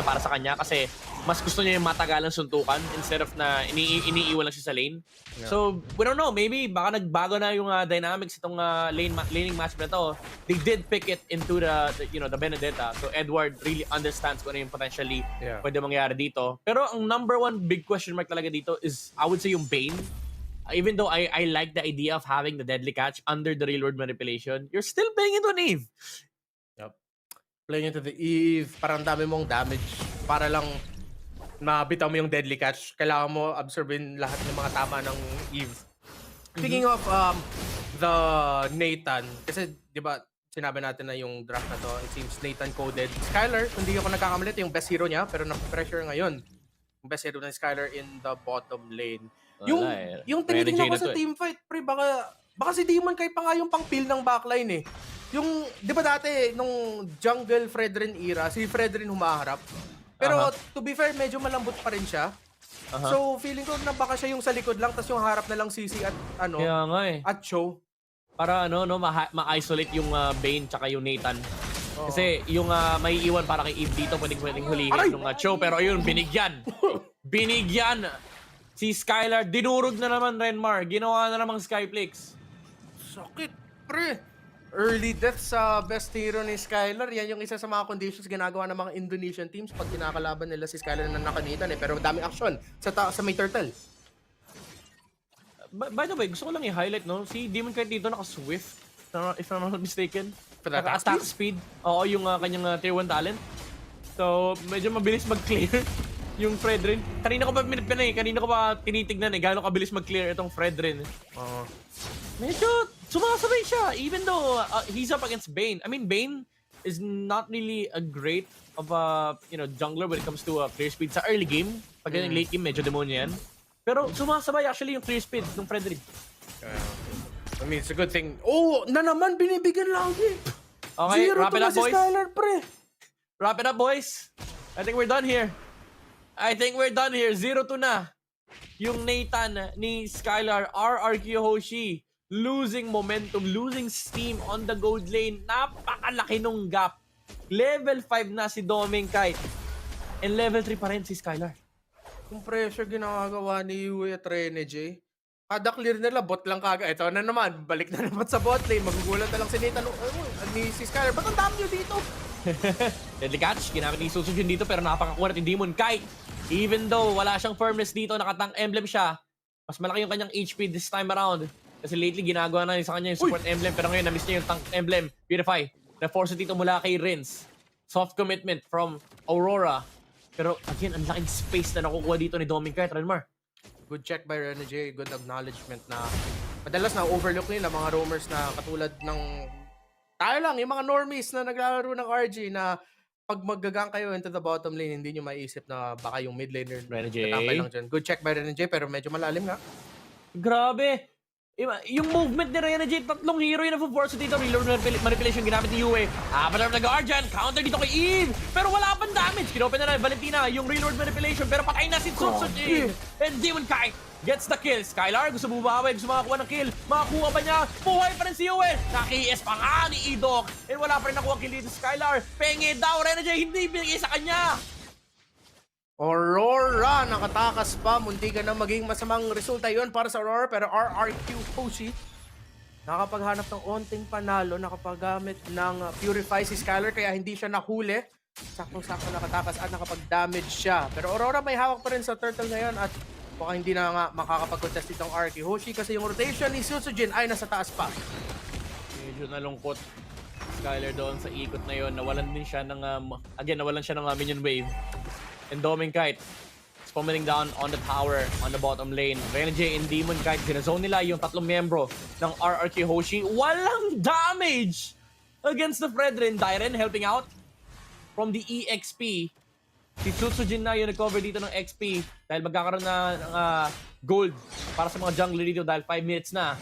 para sa kanya kasi mas gusto niya yung matagalang suntukan instead of na iniiwan lang siya sa lane. Yeah. So, we don't know. Maybe baka nagbago na yung dynamics itong laning match na to. They did pick it into the Benedetta. So, Edward really understands kung ano yung potentially pwede mangyari dito. Pero ang number one big question mark talaga dito is, I would say, yung Bane. Even though I like the idea of having the deadly catch under the real world manipulation, you're still playing into an Eve. Playing into the Eve, parang dami mong damage para lang mabitaw mo yung deadly catch. Kailangan mo absorbin lahat ng mga tama ng Eve. Speaking of the Nathan, kasi di ba sinabi natin na yung draft na to, it seems Nathan coded. Skylar, kung di ako nagkakamali, ito yung best hero niya, pero na-pressure ngayon. Yung best hero ng Skylar in the bottom lane. Yung tinitingnan ko sa teamfight, pre, baka si Demon Kai pa nga yung pang-peel ng backline eh. Yung, di ba dati, nung jungle Fredrin era, si Fredrin humaharap. Pero to be fair, medyo malambot pa rin siya. So, feeling ko na baka siya yung sa likod lang, tas yung harap na lang CC at Kaya nga eh. at show. Para ma-isolate yung Bane tsaka yung Nathan. Kasi yung may iwan para kay Eve dito, pwedeng hulihin ng show. Pero ayun, binigyan. Binigyan. Si Skylar, dinurog na naman Renmar. Ginawa na namang Skyflakes. Sakit, pre. Early death sa best hero ni Skylar. Yan yung isa sa mga conditions ginagawa ng mga Indonesian teams pag kinakalaban nila si Skylar na nakanitan eh. Pero daming action sa may turtle. By the way, gusto ko lang i-highlight, no? Si Demon Knight dito naka-swift, if I'm not mistaken. Naka-attack speed. Oo, yung kanyang tier 1 talent. So, medyo mabilis mag-clear yung Fredrin. Kanina ko pa tinitignan eh, gaano kabilis mag-clear itong Fredrin. Medyo sumasabay siya, even though he's up against Bane. I mean, Bane is not really a great of a jungler when it comes to clear speed sa early game. Pag late game, medyo demonyo yan. Pero sumasabay actually yung clear speed ng Fredrin. I mean, it's a good thing. Oh, na naman binibigyan lagi. Okay, wrap it up, boys. Skylar, pre. Wrap it up, boys. I think we're done here. 0-2 na. Yung Nathan ni Skylar, RRQ Hoshi, losing momentum, losing steam on the gold lane. Napakalaki nung gap. Level 5 na si Doming Kite. And level 3 pa rin si Skylar. Kung pressure ginagawa ni Yue at Rene J, kada clear nila, bot lang kaga. Ito na naman, balik na naman sa bot lane. Magugulat na lang si Nathan. Ni si Skylar, ba't ang dami nyo dito? Deadly catch, ginamit ni Susujin dito pero napakakuha natin Demon Kite. Even though wala siyang firmness dito, nakatank emblem siya, mas malaki yung kanyang HP this time around. Kasi lately ginagawa na sa kanya yung support emblem, pero ngayon na-miss niya yung tank emblem. Beautify. Na-force dito mula kay Rince. Soft commitment from Aurora. Pero again, ang laking space na nakukuha dito ni Doming Kite, Renmar. Good check by Rene J, good acknowledgement na madalas na overlook nila mga roamers na katulad ng tayo lang, yung mga normies na naglalaro ng RG na pag magagang kayo into the bottom lane, hindi nyo maiisip na baka yung mid laner Rene J. lang dyan. Good check by Rene J, pero medyo malalim nga. Grabe. Yung movement ni Rene J, tatlong hero yung na-force dito. Reload manipulation ginamit ni Yue. Avatar nag-Arjan, counter dito kay Eve. Pero wala pang damage. Kinopen na na Valentina yung reload manipulation. Pero patay na si Tsutsuji. And Demon Kai gets the kill. Skylar, gusto bumawi, gusto makakuha ng kill. Makakuha ba niya? Buhay pa rin si Yue. Naki-ES pa nga ni Idok. And wala pa rin nakuha kill dito si Skylar. Penge daw, Rene J, hindi binigay sa kanya. Aurora, nakatakas pa. Munti ka na maging masamang resulta yon para sa Aurora. Pero RRQ Hoshi, nakapaghanap ng onting panalo, nakapaggamit ng Purify si Skylar, kaya hindi siya nahuli. Saktong-sakto nakatakas at nakapag-damage siya. Pero Aurora may hawak pa rin sa turtle ngayon at baka hindi na nga makakapag-contest itong RRQ Hoshi kasi yung rotation ni Susujin ay nasa taas pa. Medyo nalungkot Skylar doon sa ikot na yon. Nawalan din siya ng minion wave. And Doming Kite is pummeling down on the tower on the bottom lane. Rene J and Demon Kite, ginazone nila yung tatlong membro ng RRQ Hoshi. Walang damage against the Fredrin. Dyren helping out from the EXP. Si Tsutsuji na yung nag-cover dito ng XP dahil magkakaroon na ng gold para sa mga jungler dito dahil 5 minutes na.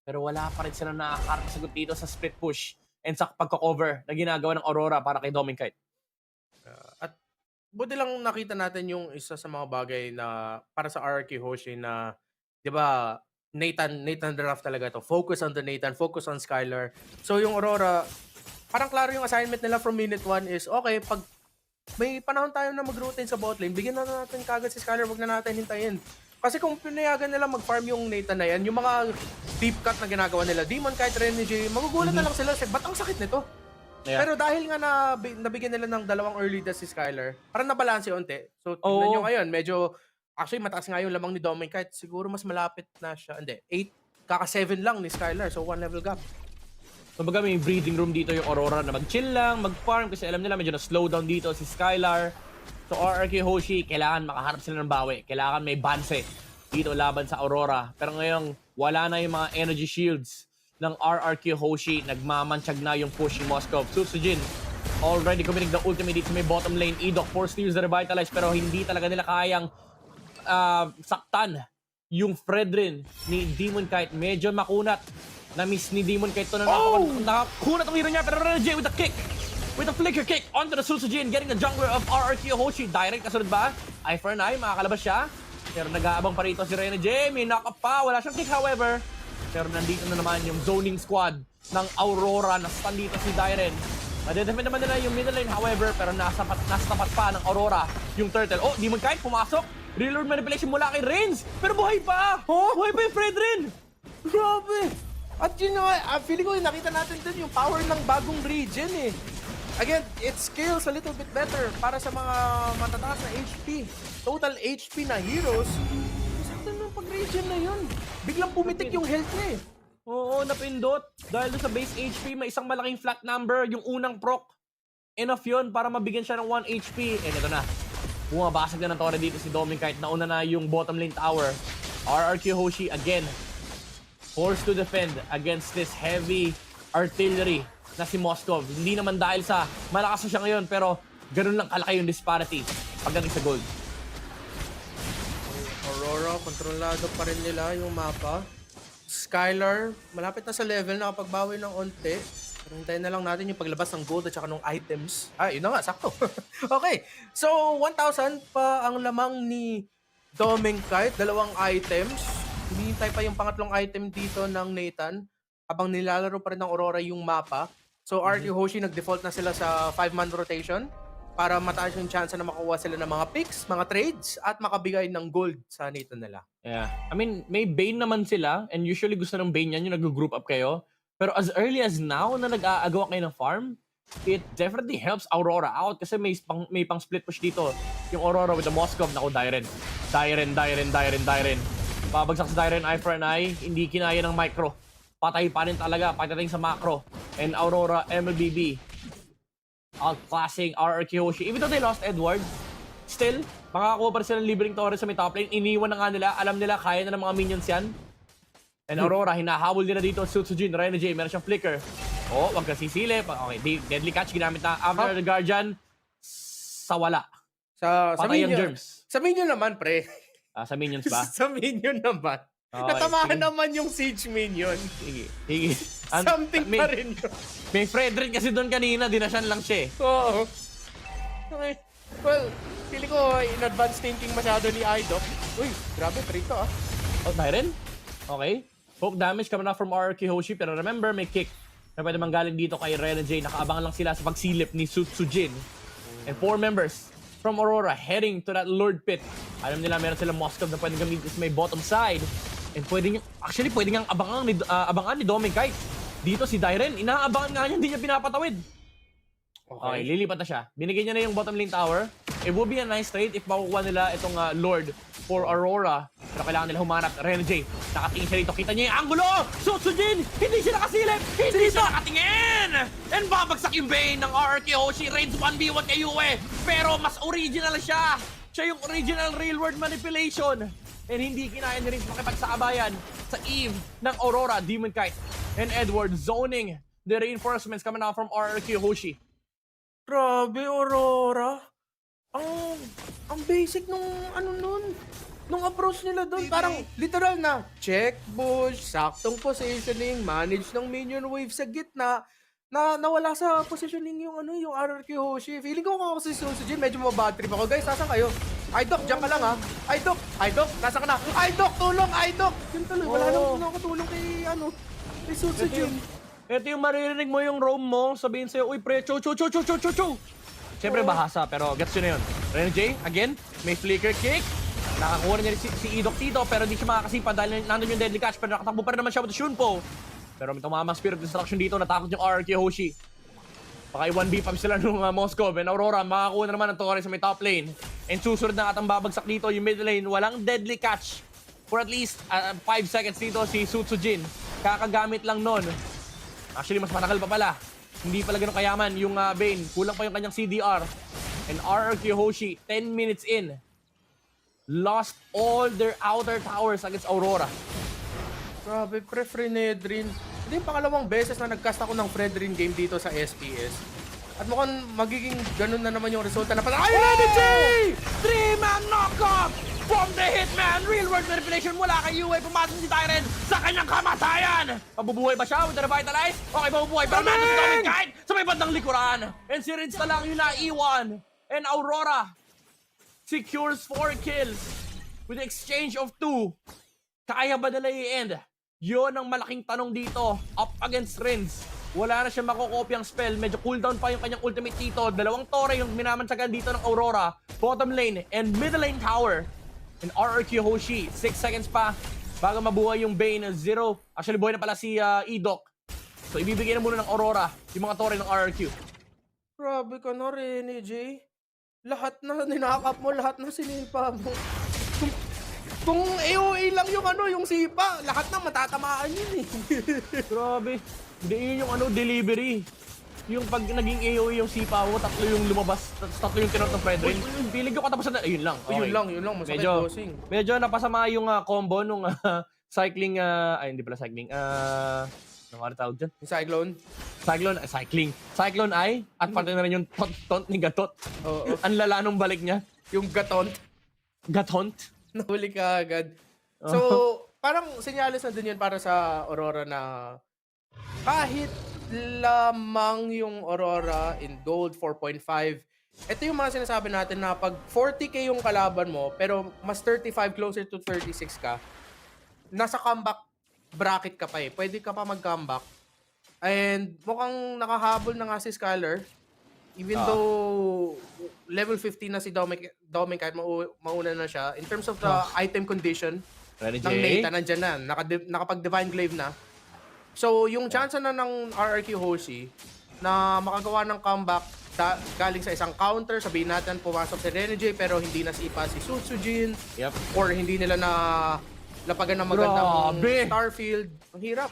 Pero wala pa rin sila nakakasagot dito sa split push and sa pagka-cover na ginagawa ng Aurora para kay Doming Kite. At buti lang nakita natin yung isa sa mga bagay na para sa RRQ Hoshi na, di ba, Nathan draft talaga to. Focus on the Nathan, focus on Skylar. So yung Aurora, parang klaro yung assignment nila from minute 1 is, okay, pag may panahon tayo na mag-rotate sa bot lane, bigyan na natin kagad si Skylar, wag na natin hintayin. Kasi kung pinayagan nila mag-farm yung Nathan na yan, yung mga deep cut na ginagawa nila, Demon kahit Renegade, magugulat na lang sila, ba't ang sakit nito? Yeah. Pero dahil nga nabigyan nila ng dalawang early deaths si Skylar, parang nabalanse unti. So, Oo. tignan nyo ngayon, medyo, actually, mataas nga yung lamang ni Dominic, kahit siguro mas malapit na siya. Hindi, 8, kaka-7 lang ni Skylar, so 1 level gap. Kumbaga may breathing room dito yung Aurora na mag-chill lang, mag-farm kasi alam nila medyo na-slow down dito si Skylar. So RRQ Hoshi, kailangan makaharap sila ng bawi. Kailangan may banse dito laban sa Aurora. Pero ngayon, wala na yung mga energy shields ng RRQ Hoshi. Nagmamansyag na yung push ni Moskov. Susujin, already committing the ultimate dito sa may bottom lane. Edok, force steals the revitalize pero hindi talaga nila kayang saktan yung Fredrin ni Demon Kite. Medyo makunat. Na-miss ni Demon Kite to na nakakunat ang hero niya. Pero Renegade with a kick. With a flicker kick onto the Susujin. Getting the jungler of RRQ Hoshi. Direct kasunod ba? Eye for an eye. Makakalabas siya. Pero nag-aabang pa rito si Renegade. May knock up pa. Wala siyang kick however. Pero nandito na naman yung zoning squad ng Aurora. Nasa dito si Dyren. Madedefend naman nila yung middle lane however. Pero nasa tapat pa ng Aurora yung turtle. Oh, Demon Kite pumasok. Reload manipulation mula kay Reigns. Pero buhay pa. Oh? Buhay pa yung Fredrin. Grabe! At yun nga, feeling ko nakita natin dun yung power ng bagong region eh. Again, it scales a little bit better para sa mga matataas na HP. Total HP na heroes. Sakto ng pag-region na yun. Biglang pumitik yung health niya eh. Oo, napindot. Dahil doon sa base HP, may isang malaking flat number. Yung unang proc. Enough yun para mabigyan siya ng 1 HP. And ito na. Bumabasag na ng torre dito si Dominic kahit nauna na yung bottom lane tower. RRQ Hoshi again. Forced to defend against this heavy artillery na si Moskov. Hindi naman dahil sa malakas na siya ngayon pero ganun lang kalaki yung disparity pagdating sa gold. Aurora, kontrolado pa rin nila yung mapa. Skylar, malapit na sa level, nakapagbawi ng onte. Pero hintayin na lang natin yung paglabas ng gold at saka ng items. Ah, yun na nga, sakto. Okay, so 1,000 pa ang lamang ni Dominic Kite, dalawang items. Hinihintay pa yung pangatlong item dito ng Nathan habang nilalaro pa rin ng Aurora yung mapa. So RQ Hoshi nag-default na sila sa 5-man rotation para mataas yung chance na makuha sila ng mga picks, mga trades at makabigay ng gold sa Nathan nila. Yeah. I mean, may Bane naman sila and usually gusto ng Bane yan yung nag-group up kayo. Pero as early as now na nag-aagawa kayo ng farm, it definitely helps Aurora out kasi may pang split push dito. Yung Aurora with the Moskov, naku, Dyren. Pabagsak sa Dyren, eye for an eye, hindi kinaya ng micro. Patay pa rin talaga, pagdating sa macro. And Aurora, MLBB, outclassing RRQ Hoshi. Even though they lost Edward, still, makakakuha pa rin sila ng libreng torre sa may top lane. Iniwan na nga nila, alam nila, kaya na ng mga minions yan. And Aurora, hinahabol nila dito, Sutsujin, Renegade, meron siyang flicker. Oh, wag ka sisilip. Okay, deadly catch, ginamit na after the Guardian, sa wala. Sa Patay ang minion, germs. sa minion naman, pre. Sa minions ba? Sa minion naman. Okay, Natamahan sige. naman yung siege minion. Sige. Something may, pa rin yun. May Fredrin kasi doon kanina, dinasyan lang siya eh. Oo. Okay. Well, feeling ko in advance thinking masyado ni Idok. Uy, grabe, prito ah. Oh, Tyren? Okay. Poke damage coming out from RRQ Hoshi, pero remember, may kick na pwede manggaling dito kay Renegade. Nakaabangan lang sila sa pagsilip ni Sutsujin. And 4 members from Aurora heading to that Lord Pit. Alam nila meron silang Moskov na pwedeng gamitin sa may bottom side. And pwede niyang abangan ni Dominic Kite. Dito si Dyren, inaabangan nga niya, hindi niya pinapatawid. Okay, lilipat na siya. Binigyan niya na yung bottom lane tower. It would be a nice trade if makukuha nila itong Lord for Aurora. Pero kailangan nila humanap. Renegade, nakatingin siya dito. Kita niya yung angulo! Sutsujin! Hindi siya nakasilip! Hindi siya nakatingin! And babagsak yung Bane ng RRQ Hoshi. Reigns 1v1 kay Yue. Pero mas original siya. Siya yung original real world manipulation. And hindi kinaya ni Reigns makipagsaabayan sa Eve ng Aurora, Demon Kite, and Edward zoning the reinforcements coming out from RRQ Hoshi. Grabe, Aurora. Ang basic nung nung approach nila doon. Parang literal na check, bush, saktong positioning, manage ng minion wave sa gitna. Na nawala sa positioning yung yung RRQ Hoshi. Feeling ko kung ako si Susujin, medyo mabad trip ako. Guys, nasan kayo? Idok, diyan ka lang ha. Idok, nasa ka na? Idok, tulong, Idok! Yun tuloy, wala nang nakatulong kay Susujin. Ito yung maririnig mo yung roam mo, sabihin sa'yo, uy pre, chow. Siyempre bahasa, pero gets yun na yun. Renjay, again, may flicker kick. Nakakuha na niya si Idok dito, pero hindi siya makakasipa dahil nandun yung deadly catch. Pero nakatakbo pa rin naman siya with Shunpo. Pero may tumama Spirit Destruction dito, natakot yung RRQ Hoshi. Baka i-1v5 sila nung Moscow. And Aurora, makakuha na naman ng Torre sa may top lane. And susunod na atang babagsak dito yung mid lane. Walang deadly catch for at least 5 seconds dito si Sutsujin. Kakagamit lang nun. Actually, mas matagal pa pala. Hindi pala ganun kayaman yung Bane. Kulang pa yung kanyang CDR. And RRQ Hoshi, 10 minutes in, lost all their outer towers against Aurora. Grabe, pre-Frenedrin. Hindi yung pangalawang beses na nagcast ako ng Fredrin game dito sa SPS. At mukhang magiging ganun na naman yung resulta na pala. Ay, Renjay! 3-man knockoff from the Hitman! Real world manipulation mula kay UA. Pumasok si Tyren sa kanyang kamatayan! Mabubuhay ba siya with the Revitalize? Okay, mabubuhay. Pero nandun si Dominic kahit sa may bandang likuran. And si Rince na lang yung naiwan. And Aurora secures 4 kills with the exchange of 2. Kaya ba nila i-end? Yun ang malaking tanong dito. Up against Rince. Wala na siya makokopyang spell. Medyo cooldown pa yung kanyang ultimate dito. 2 Torre yung minamansagan dito ng Aurora. Bottom lane and middle lane tower. And RRQ Hoshi. 6 seconds pa bago mabuhay yung Bane. 0. Actually, buhay na pala si Idok. So, ibibigay na muna ng Aurora yung mga Torre ng RRQ. Grabe ka na, Renjay. Lahat na ninakap mo, lahat na sinipa mo. Kung AOA lang yung yung sipa, lahat na matatamaan yun eh. Grabe. Hindi yun yung delivery. Yung pag naging AOE yung sipa mo, 3 yung lumabas, tapos 3 yung tinot ng Fredrin. Pilig yung katapusan na, ayun lang. Okay. Yun lang, masakit bossing. Medyo napasama yung combo nung cycling, ay hindi pala cycling, ano tawag dyan? Yung Cyclone? Cyclone ay, at pati na rin yung tont ni Gatot. Oo. Ang lala nung balik niya. Yung Gatont. Nahuli ka agad. So, parang senyales na din yun para sa Aurora na kahit lamang yung Aurora in gold 4.5, ito yung mga sinasabi natin na pag 40k yung kalaban mo, pero mas 35 closer to 36 ka, nasa comeback bracket ka pa eh. Pwede ka pa mag-comeback. And mukhang nakahabol na nga si Skylar. Even though level 15 na si Dominic kahit mauna na siya, in terms of the item condition ng Nate, nandyan na. Nakapag-Divine Glaive na. So, yung chance na ng RRQ Hoshi na makagawa ng comeback galing sa isang counter, sabihin natin pumasok si Renjay pero hindi nasipa si Sutsujin. Yep. Or hindi nila na lapagan ng magandang Grabe. Starfield. Ang hirap.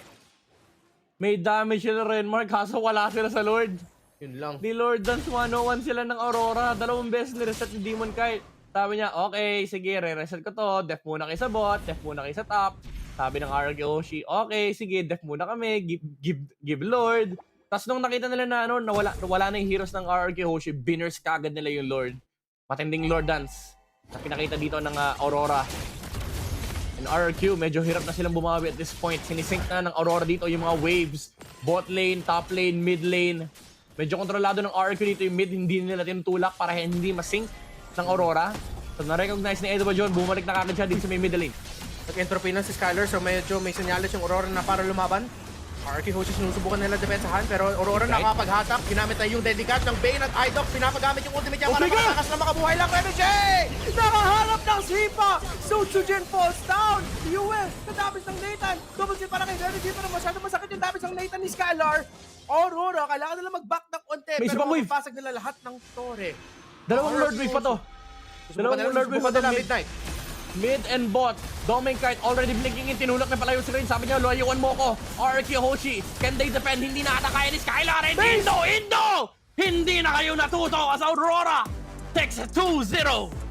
May damage sila Renmark, kaso wala sila sa Lord. Yun lang. Di Lord Dance 101 sila ng Aurora. 2 beses ni-reset ni Demon Kite. Sabi niya, okay, sige, re-reset ko to. Def muna kayo sa bot, def muna kayo sa top. Sabi ng RRQ Hoshi, okay, sige, def muna kami, give Lord. Tapos nung nakita nila na, wala na yung heroes ng RRQ Hoshi, binners kagad nila yung Lord. Matinding Lord Dance na pinakita dito ng Aurora. And RRQ, medyo hirap na silang bumawi at this point. Sinisync na ng Aurora dito yung mga waves. Bot lane, top lane, mid lane. Medyo kontrolado ng RRQ dito yung mid, hindi nila tinutulak para hindi masync ng Aurora. So na-recognize ni Edward John, bumalik na kagad siya dito sa may mid lane. Nag-entropy na si Skylar, so medyo may senyales yung Aurora na para lumaban. RRQ Hoshi sinusubukan nila depensahan, pero Aurora nakapaghatak. Ginamit na yung deadly catch ng Bane at Idok. Pinapagamit yung ultimate niya para matakas na makabuhay lang. Renjay! Nakaharap ng sipa! Sutsujin falls down! UL! Nadabis ng Nathan! Double kill para kay Renjay, pero masyado masakit yung damage ng Nathan ni Skylar. Aurora, kailangan nila mag-back ng konti, pero mapapasag nila lahat ng Torre. 2 Lord Wave pa to. 2 Lord Wave pa to. Midnight. Mid and bot. Dominic Kite already blinking in. Tinulak na pala yung screen. Sabi niya, layuan mo ko. RRQ Hoshi. Can they defend? Hindi na ata kaya ni Skylar. And Indo! Hindi na kayo natuto as Aurora. Takes 2-0.